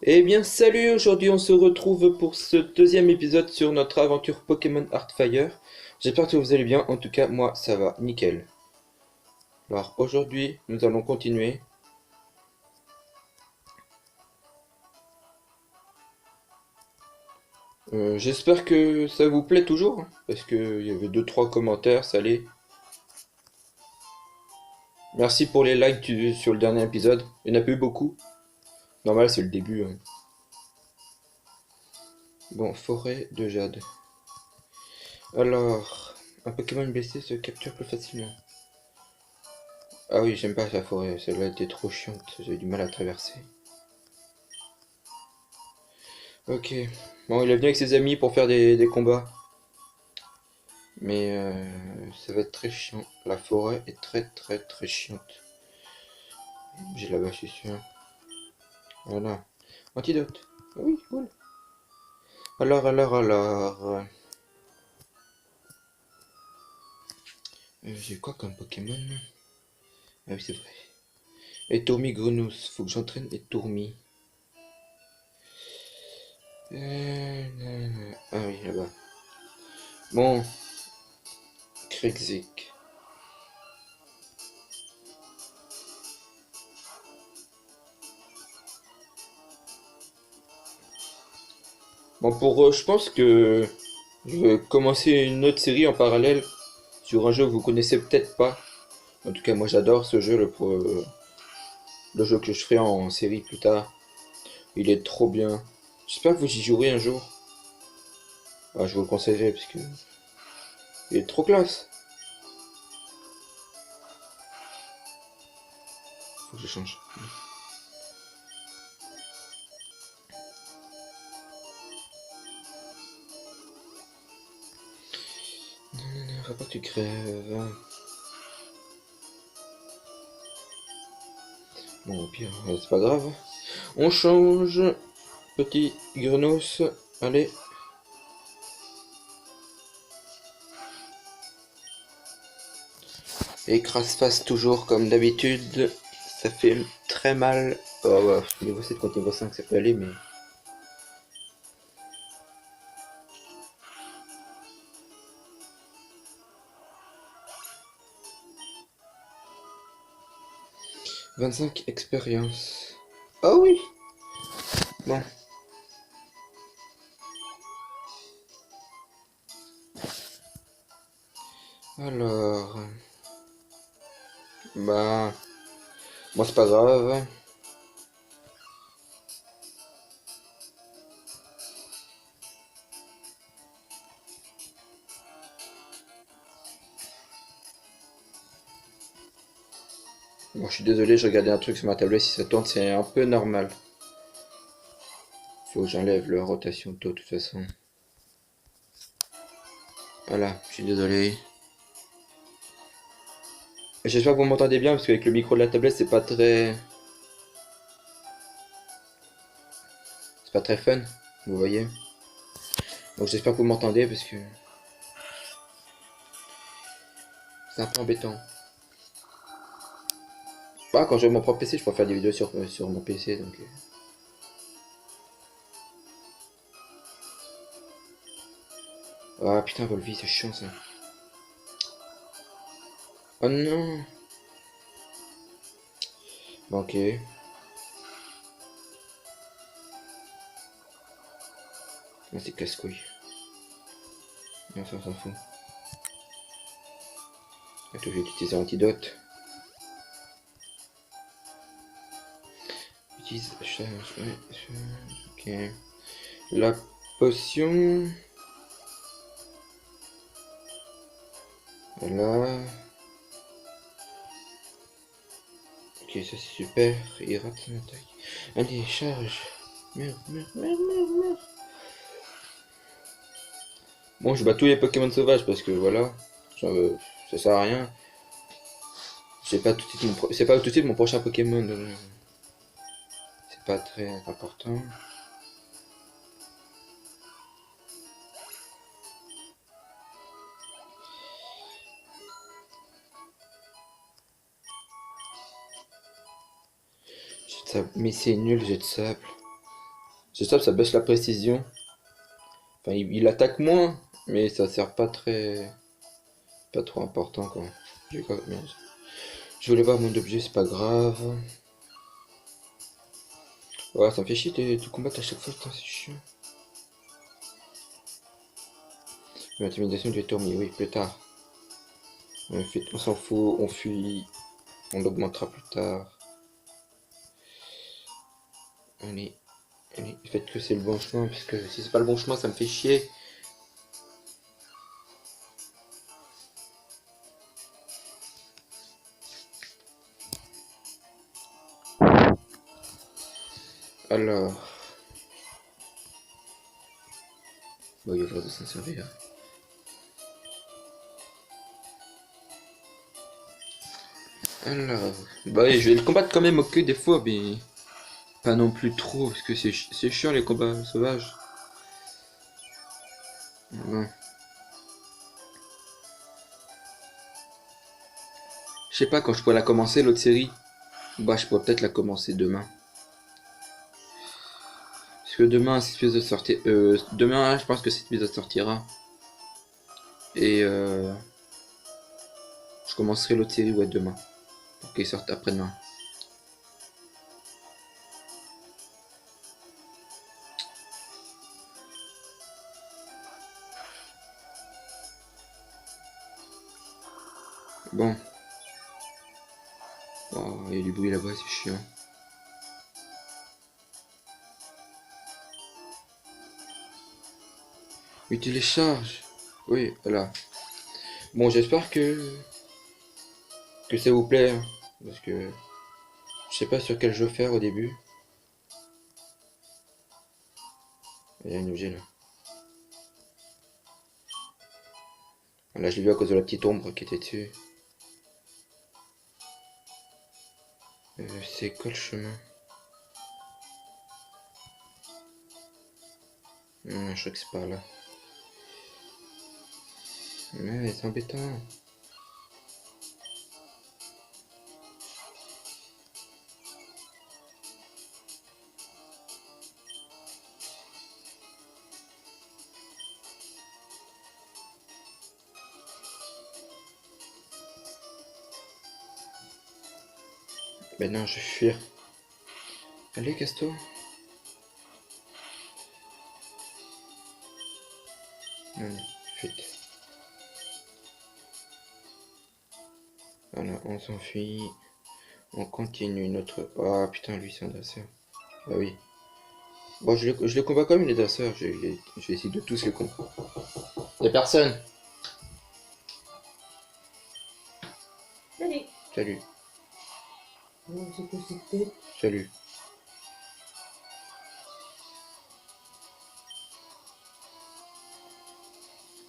Eh bien salut, aujourd'hui on se retrouve pour ce deuxième épisode sur notre aventure Pokémon Heartfire. J'espère que vous allez bien, en tout cas moi ça va, nickel. Alors aujourd'hui nous allons continuer. J'espère que ça vous plaît toujours, hein, parce qu'il y avait deux trois commentaires, ça allait. Merci pour les likes sur le dernier épisode, il n'y en a pas eu beaucoup. Normal c'est le début, hein. Bon, forêt de jade. Alors, un Pokémon blessé se capture plus facilement. Ah oui, j'aime pas la forêt, celle-là était trop chiante, j'ai eu du mal à traverser. Ok. Bon, il est venu avec ses amis pour faire des combats. Mais ça va être très chiant. La forêt est très chiante. J'ai là-bas, je suis sûr. Voilà. Antidote. Ah oui, cool. Alors. J'ai quoi comme Pokémon? Ah oui, c'est vrai. Et Tourmi Grenousse. Faut que j'entraîne et Tourmi. Ah oui, là-bas. Bon, Krexik. Bon, je pense que je vais commencer une autre série en parallèle sur un jeu que vous connaissez peut-être pas. En tout cas, moi j'adore ce jeu, le jeu que je ferai en série plus tard. Il est trop bien. J'espère que vous y jouerez un jour. Ah, je vous le conseillerais parce que il est trop classe. Faut que je change. Faut pas que tu crèves. Bon, au pire, c'est pas grave. On change. Petit grenos. Allez. Écrase-face toujours comme d'habitude. Ça fait très mal. Oh, ouais. Niveau 7 contre niveau 5, ça peut aller, mais. Cinq expérience. Ah oui. Bon. Alors. Bah. Bon, c'est pas grave. Bon, je suis désolé, je regardais un truc sur ma tablette, si ça tourne, c'est un peu normal. Faut que j'enlève la rotation de toute façon. Voilà, je suis désolé. J'espère que vous m'entendez bien, parce qu'avec le micro de la tablette, c'est pas très fun, vous voyez. Donc j'espère que vous m'entendez, parce que c'est un peu embêtant. Bah, quand j'ai mon propre PC, je peux faire des vidéos sur mon PC, donc... Ah putain, Volvi, c'est chiant ça. Oh non. Bon, ok. Ah, c'est casse-couille. Non, ça, on s'en fout. Attends, je vais utiliser l'antidote. Utilise charge, ouais, charge, ok. La potion. Voilà. Ok, ça c'est super. Il rate son attaque. Allez, charge. Merde. Bon, je bats tous les Pokémon sauvages parce que voilà. Ça sert à rien. C'est pas tout de suite mon prochain Pokémon. Donc, c'est pas très important. Jet de sable. Mais c'est nul, jet de sable. C'est ça baisse la précision. Enfin, il attaque moins, mais ça sert pas très... Pas trop important, quoi. Merde. Je voulais voir mon objet, c'est pas grave. Ouais, ça me fait chier de combattre à chaque fois, putain, c'est chiant. L'intimidation du tourmis, oui, plus tard. On s'en fout, on fuit, on l'augmentera plus tard. Allez, allez, faites que c'est le bon chemin, parce que si c'est pas le bon chemin, ça me fait chier. Alors, bon, il y a de s'en servir. Alors, bah ouais, je vais le combattre quand même, ok, des fois, mais pas non plus trop, parce que c'est chiant les combats sauvages. Ouais. Je sais pas quand je pourrais la commencer l'autre série. Bah, je pourrais peut-être la commencer demain. Parce que demain, cet épisode sortir, demain, je pense que cet épisode sortira. Et je commencerai l'autre série, ouais, demain. Pour qu'il sorte après-demain. Bon. Oh, il y a du bruit là-bas, c'est chiant. Mais tu les charges. Oui, voilà. Bon, j'espère que ça vous plaît. Hein, parce que je sais pas sur quel jeu faire au début. Il y a un objet là. Là, je l'ai vu à cause de la petite ombre qui était dessus. C'est quoi le chemin? Je crois que c'est par là. Mais c'est embêtant. Ben non, je vais fuir. Allez, casse-toi. Non, fuite. Voilà, on s'enfuit. On continue notre... Ah putain, lui c'est un dresseur. Ah oui. Bon, je le combats comme il est dresseur. Je vais essayer de tous les combats. Y'a personne. Salut. Salut. C'est quoi cette tête? Salut.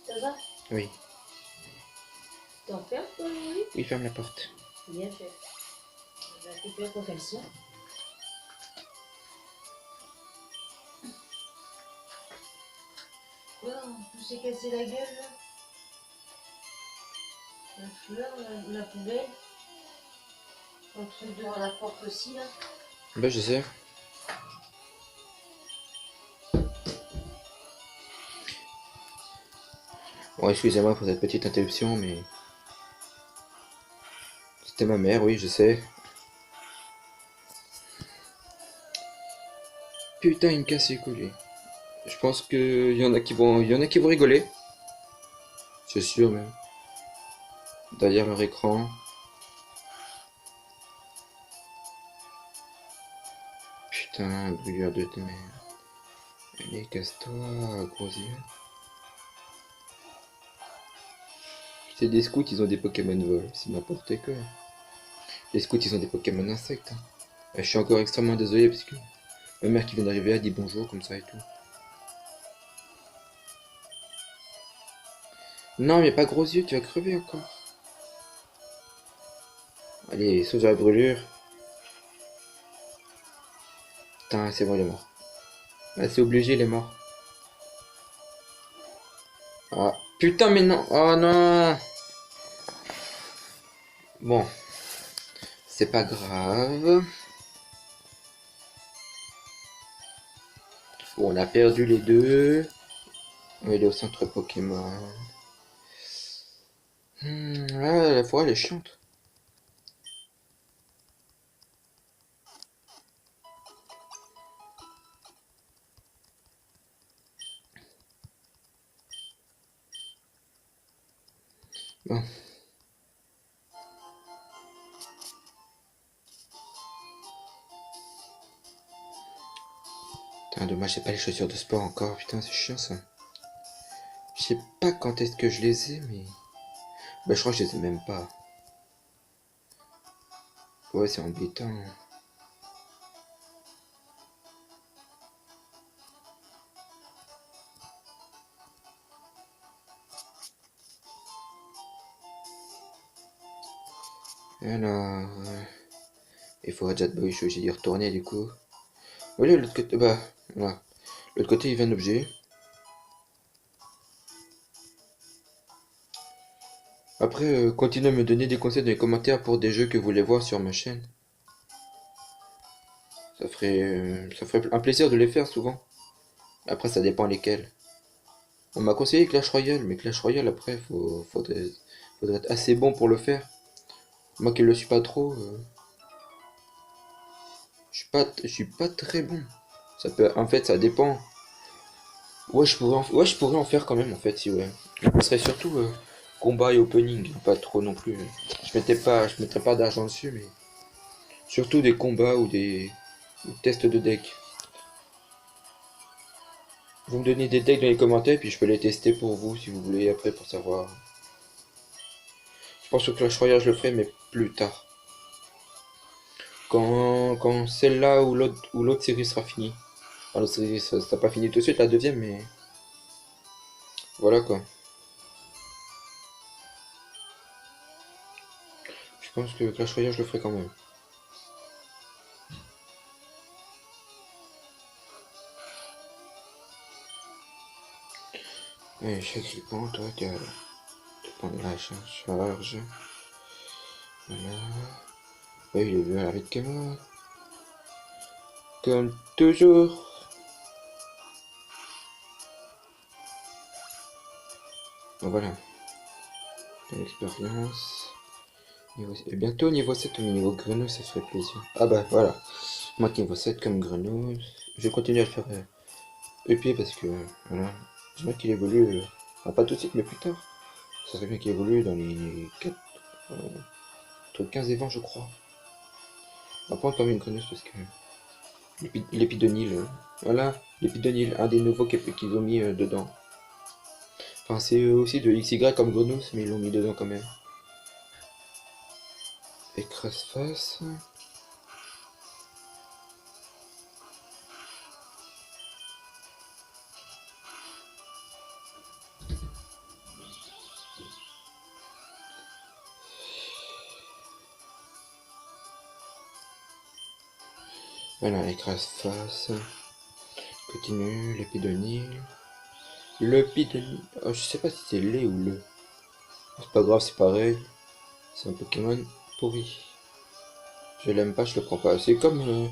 Ça va? Oui. T'en fermes toi, oui? Oui, ferme la porte. Bien fait. Je vais récupérer ton caleçon. Quoi? Tu s'est cassé la gueule là? La fleur, la poubelle? Un truc devant la porte aussi là? Bah, je sais. Bon, excusez-moi pour cette petite interruption, mais... C'était ma mère, oui, je sais. Putain, il me casse les couilles. Je pense que il y en a qui vont rigoler. C'est sûr, même. Derrière leur écran. Putain, brûlure de tes mères. Allez, casse-toi, gros yeux. C'est des scouts, ils ont des Pokémon vol. C'est n'importe quoi. Les scouts, ils ont des Pokémon insectes. Hein. Je suis encore extrêmement désolé parce que ma mère qui vient d'arriver a dit bonjour comme ça et tout. Non, mais pas gros yeux, tu vas crever encore. Allez, saute la brûlure. Putain, c'est bon, il est mort. Ah, c'est obligé, il est mort. Ah, putain, mais non. Oh non. Bon, c'est pas grave. Bon, on a perdu les deux. On va aller au centre Pokémon. La forêt, elle est chiante. Bon. Putain, dommage, j'ai pas les chaussures de sport encore. Putain, c'est chiant ça. Je sais pas quand est-ce que je les ai, mais... Bah, je crois que je les ai même pas. Ouais, c'est embêtant. Alors... il faudra déjà... Bah oui, je suis obligé d'y retourner du coup. Voilà, l'autre côté... Bah, voilà. L'autre côté, il y a un objet. Après, continuez à me donner des conseils dans les commentaires pour des jeux que vous voulez voir sur ma chaîne. Ça ferait un plaisir de les faire souvent. Après, ça dépend lesquels. On m'a conseillé Clash Royale, mais Clash Royale, après, faudrait être assez bon pour le faire. Moi qui le suis pas trop, je suis pas très bon. Ça peut, en fait, ça dépend. Ouais, je pourrais en faire quand même, en fait, si ouais. Ce serait surtout combat et opening, pas trop non plus. Je mettrais pas d'argent dessus, mais surtout des combats ou des tests de deck. Vous me donnez des decks dans les commentaires, puis je peux les tester pour vous si vous voulez après pour savoir. Je pense que Clash Royale je le ferai, mais plus tard. Quand celle-là ou l'autre série sera finie. Enfin, l'autre série, ça sera pas fini tout de suite, la deuxième, mais voilà quoi. Je pense que Clash Royale je le ferai quand même. Et chaque clipant, toi, tu prends la charge. Voilà. Ouais, il est venu avec moi. Comme toujours. Bon, voilà. L'expérience. Et bientôt niveau 7 au niveau grenouille, ça ferait plaisir. Ah bah voilà. Moi niveau 7 comme grenouille. Je vais continuer à le faire EP parce que voilà. J'aimerais qu'il évolue. Enfin, pas tout de suite mais plus tard. Ça serait bien qu'il évolue dans les 4. Entre 15 et 20 je crois. On va prendre quand même une grenouille parce que. L'épidonyle. Voilà. L'épidonyle, un des nouveaux qu'ils ont mis dedans. Enfin c'est aussi de XY comme grenouille mais ils l'ont mis dedans quand même. Écrase face. Voilà, écrase face. Continue, l'épidonyle. L'épidonyle. Oh, je sais pas si c'est les ou le. C'est pas grave, c'est pareil. C'est un Pokémon pourri. Je l'aime pas, je le prends pas. C'est comme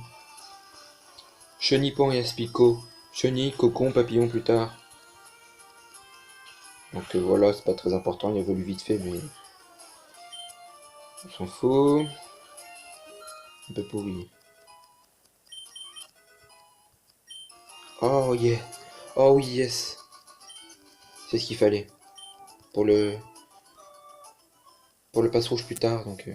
Chenipan et Aspico. Chenille, cocon, papillon plus tard. Donc voilà, c'est pas très important, il évolue vite fait, mais on s'en fout. Un peu pourri. Oh yeah. Oh oui, yes. C'est ce qu'il fallait. Pour le passe rouge plus tard, donc.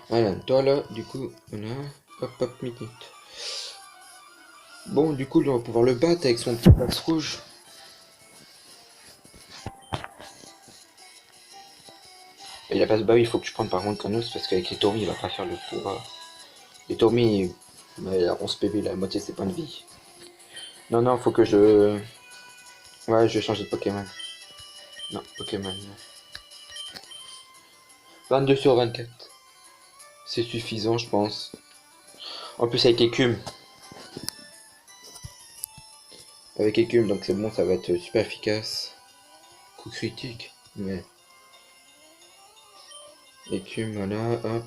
Voilà, toi là, du coup, voilà. Hop hop minute. Bon, du coup, on va pouvoir le battre avec son petit passe rouge. Et la passe bas, il faut que tu prennes par contre Kranos parce qu'avec les tourmis, il va pas faire le poids. Les tourmis, bah, il a 11 PV, la moitié de ses points de vie. Non, non, faut que je. Ouais, je vais changer de Pokémon. Non, Pokémon. 22 sur 24. C'est suffisant, je pense. En plus, avec écume. Avec écume, donc c'est bon, ça va être super efficace. Coup critique. Mais. Écume, voilà, hop.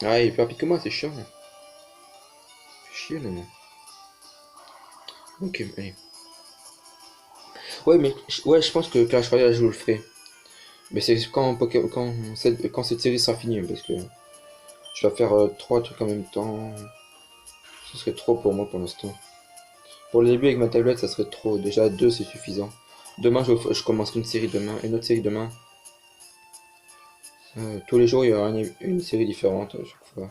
Ah, il est plus rapide que moi, c'est chiant. Fait chier, là. Ok, allez. Ouais, mais ouais, je pense que Clash Royale, je vous le ferai. Mais c'est quand cette série sera finie, parce que je dois faire 3 trucs en même temps. Ce serait trop pour moi pour l'instant. Pour le début avec ma tablette, ça serait trop. Déjà, deux, c'est suffisant. Demain, je commencerai une série demain, une autre série demain. Tous les jours, il y aura une série différente à chaque fois.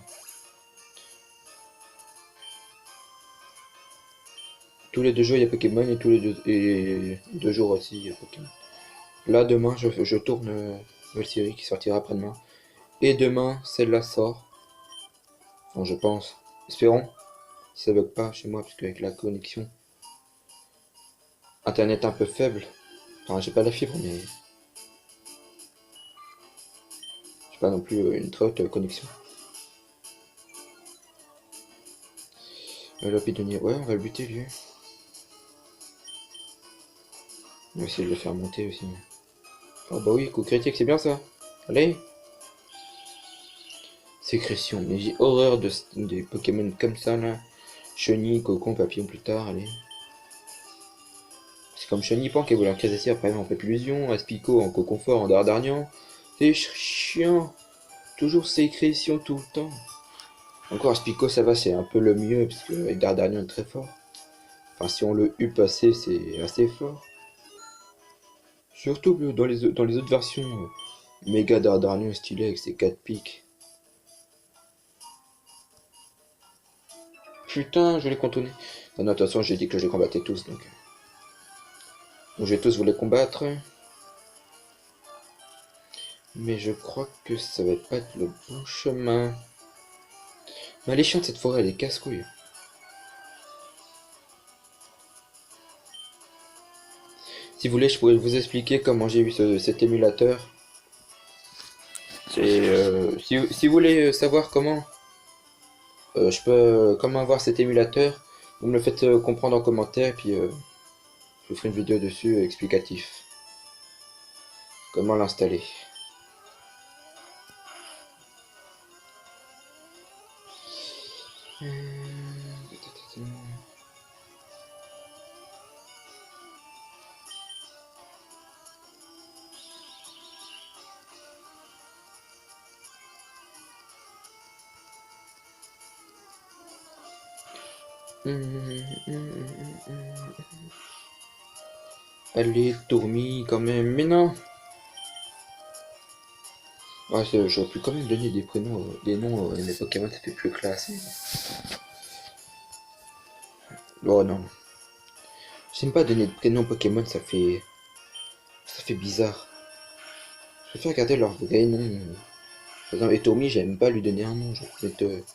Tous les 2 jours, il y a Pokémon et tous les 2 jours aussi, il y a Pokémon. Là, demain, je tourne une nouvelle série qui sortira après-demain. Et demain, celle-là sort. Enfin, je pense. Espérons. Si ça bug pas chez moi, parce qu'avec la connexion internet un peu faible. Enfin, j'ai pas la fibre, mais j'ai pas non plus une très haute connexion. Le bidonnier, ouais, on va le buter lui. On va essayer de le faire monter aussi. Oh bah oui, coup critique, c'est bien ça. Allez. Sécrétion, mais j'ai horreur des Pokémon comme ça là. Chenille, Cocon, Papillon plus tard, allez. C'est comme Chenipan qui a voulu en casser après en Papillusion, Aspico en Coconfort, en Dardarnian. C'est chiant. Toujours sécrétion tout le temps. Encore Aspico ça va, c'est un peu le mieux, parce que avec Dardarnian est très fort. Enfin si on le up assez, c'est assez fort. Surtout dans les autres versions. Méga Dardarnian stylé avec ses 4 pics. Putain, je vais les contourner. Ah non, de toute façon, j'ai dit que je les combattais tous, donc. Donc je vais tous vous les combattre. Mais je crois que ça va pas être le bon chemin. Mais elle est chiante cette forêt, elle est casse-couille. Si vous voulez, je pourrais vous expliquer comment j'ai eu cet émulateur. Si vous voulez savoir comment avoir cet émulateur, vous me le faites comprendre en commentaire et puis je vous ferai une vidéo dessus explicatif. Comment l'installer. Allez, Tourmi quand même, mais non. Ouais, j'aurais pu quand même donner des prénoms, des noms à mes Pokémon, ça fait plus classe. Oh non. J'aime pas donner de prénoms Pokémon, ça fait bizarre. Je préfère garder leur vrai nom. Par exemple, Etourmi, j'aime pas lui donner un nom. Je vais mettre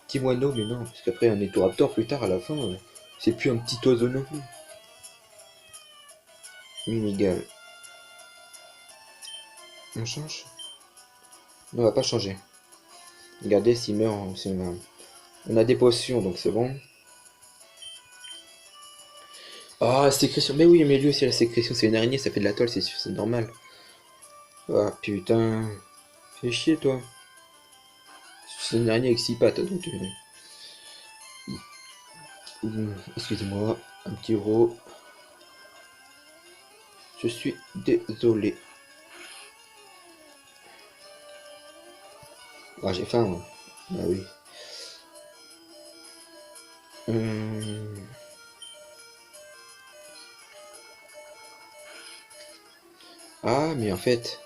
Timoineau, mais non, parce qu'après un Etoraptor plus tard à la fin, c'est plus un petit oiseau non plus. Minigal. On change? Non, on va pas changer. Regardez s'il meurt, on a des potions, donc c'est bon. Ah, sécrétion. Mais oui, mais lui aussi, la sécrétion, c'est une araignée, ça fait de la toile, c'est normal. Ah, putain. Fais chier, toi. C'est une araignée avec 6 pattes, donc. Excusez-moi, un petit ro. Je suis désolé. Ah, j'ai faim, moi. Bah oui. Hum. Ah, mais en fait.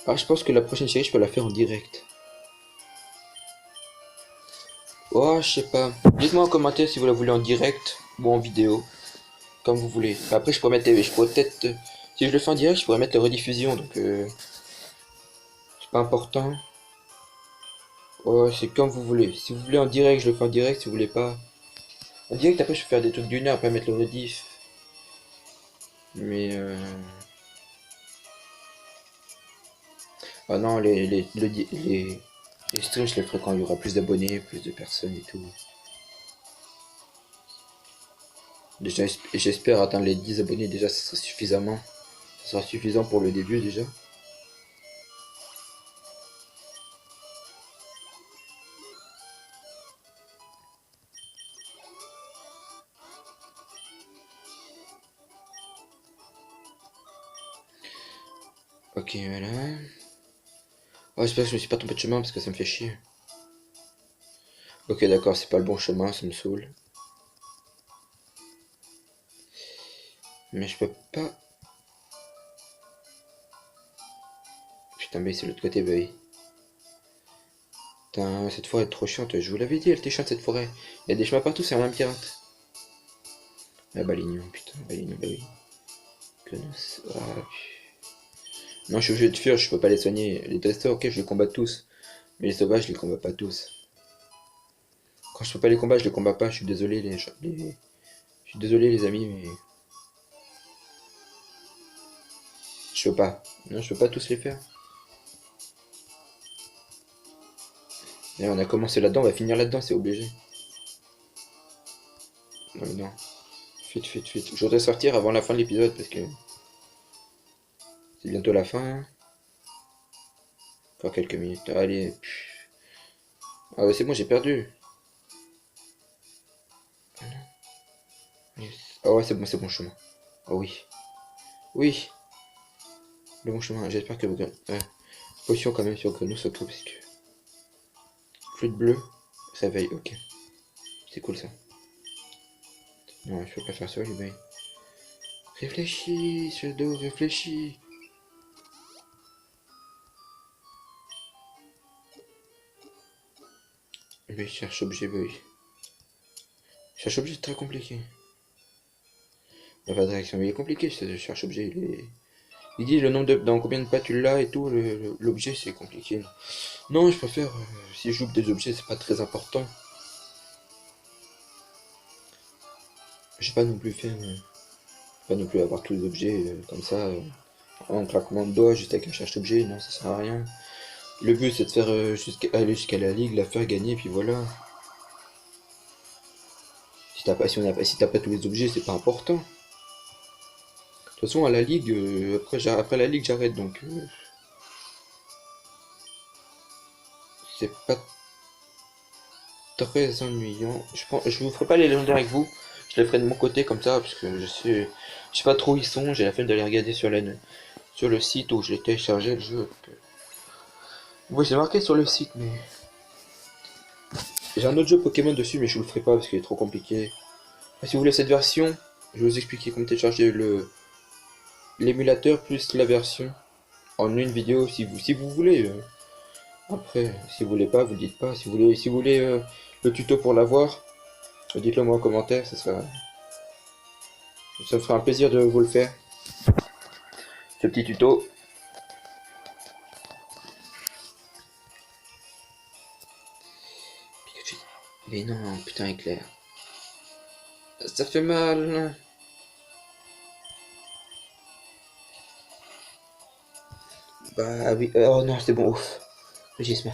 Ah, je pense que la prochaine série, je peux la faire en direct. Oh, je sais pas. Dites-moi en commentaire si vous la voulez en direct ou en vidéo. Comme vous voulez. Après, je pourrais peut-être. Si je le fais en direct, je pourrais mettre la rediffusion, donc c'est pas important. Oh, c'est comme vous voulez. Si vous voulez en direct, je le fais en direct. Si vous voulez pas. En direct, après, je peux faire des trucs d'une heure, après mettre le rediff. Mais ah non, les streams, je les ferai quand il y aura plus d'abonnés, plus de personnes et tout. Déjà, j'espère atteindre les 10 abonnés, déjà, ça sera suffisamment. Ça sera suffisant pour le début, déjà. Ok, voilà. Oh, j'espère que je me suis pas trompé de chemin parce que ça me fait chier. Ok, d'accord, c'est pas le bon chemin, ça me saoule. Mais je peux pas... Putain, mais c'est l'autre côté, bah oui. Putain, cette forêt est trop chiante, je vous l'avais dit, elle était chiante cette forêt. Il y a des chemins partout, c'est un labyrinthe. Ah, Balignon, putain, Balignon, bah oui. Connasse. Ah, non, je suis obligé de fuir, je peux pas les soigner. Les testeurs, ok, je les combats tous. Mais les sauvages, je les combats pas tous. Quand je peux pas les combats, je les combats pas, je suis désolé Je suis désolé les amis, mais... Je peux pas. Non, je peux pas tous les faire. Et on a commencé là-dedans, on va finir là-dedans, c'est obligé. Non, mais non. Fuite, fuite, fuite. Je voudrais sortir avant la fin de l'épisode parce que c'est bientôt la fin. Encore quelques minutes. Allez. Ah ouais, c'est bon, j'ai perdu. Yes. Ah ouais, c'est bon chemin. Oh oui. Oui, le bon chemin. J'espère que... Ouais. Potion quand même sur Grenouille surtout parce que... Flûte bleue. Réveil, ok. C'est cool ça. Non, je peux pas faire ça, les bails. Réfléchis, Shadow, réfléchis. Mais cherche objet, bah oui. Cherche objet, c'est très compliqué. Il n'y a pas de réaction, mais il est compliqué, ce cherche objet. Il dit le nombre de... dans combien de pas tu l'as et tout, l'objet c'est compliqué. Non, je préfère... si je loupe des objets, c'est pas très important. J'ai pas non plus fait... pas non plus avoir tous les objets comme ça, en claquement de doigts, juste avec un cherche objet, non, ça sert à rien. Le but c'est de faire aller jusqu'à la ligue, la faire gagner, puis voilà. Si t'as pas, si t'as pas tous les objets, c'est pas important. De toute façon, à la ligue, après la ligue, j'arrête, donc c'est pas très ennuyant. Je vous ferai pas les légendaires avec vous, je les ferai de mon côté comme ça, parce que je sais pas trop où ils sont, j'ai la flemme d'aller regarder sur le site où je l'ai téléchargé le jeu. Oui, c'est marqué sur le site, mais j'ai un autre jeu Pokémon dessus, mais je vous le ferai pas parce qu'il est trop compliqué. Si vous voulez cette version, je vais vous expliquer comment télécharger l'émulateur plus la version en une vidéo si vous voulez. Après, si vous voulez pas, vous le dites pas. Si vous voulez le tuto pour l'avoir, dites-le moi en commentaire, ça me fera un plaisir de vous le faire. Ce petit tuto. Pikachu. Mais non, putain, éclair. Ça fait mal. Bah oui, oh non, c'est bon, ouf. Rugissement.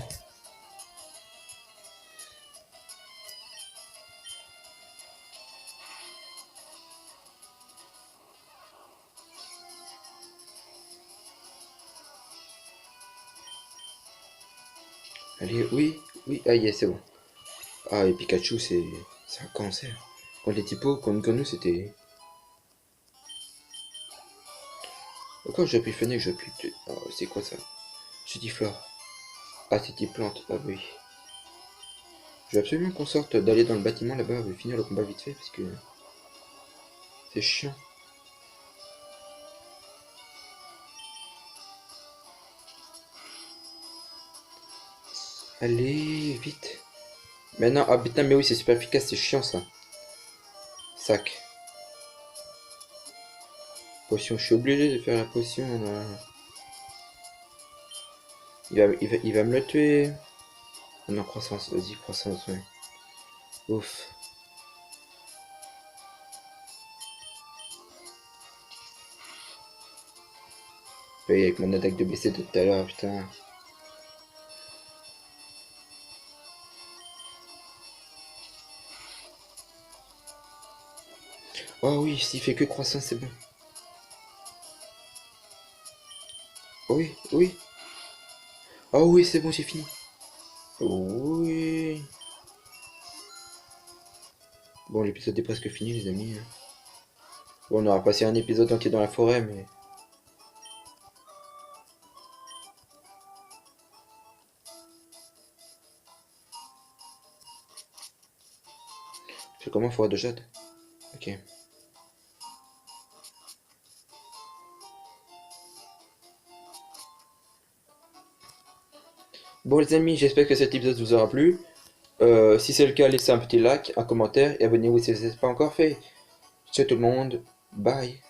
Allez, oui, oui, ah yes, c'est bon. Ah, et Pikachu, c'est un cancer. Contre les typos, contre nous, c'était... Pourquoi j'ai pu Fennec, j'ai pu... Oh, c'est quoi ça? J'ai dit flore. Ah, c'était plante, ah oui. Je veux absolument qu'on sorte d'aller dans le bâtiment là-bas, on va finir le combat vite fait, parce que... C'est chiant. Allez, vite. Maintenant, ah putain, mais oui, c'est super efficace, c'est chiant ça. Sac. Potion, je suis obligé de faire la potion là. Il va me le tuer. Oh non, croissance, vas-y, croissance, ouais. Ouf. Oui, avec mon attaque de BC de tout à l'heure, putain. Oh oui, s'il fait que croissance, c'est bon. Oh oui, oui. Oh oui, c'est bon, j'ai fini. Oh oui. Bon, l'épisode est presque fini, les amis. Bon, on aura passé un épisode entier dans la forêt, mais... C'est comment forêt de jade? Ok. Bon les amis, j'espère que cet épisode vous aura plu. Si c'est le cas, laissez un petit like, un commentaire et abonnez-vous si ce n'est pas encore fait. Ciao tout le monde, bye.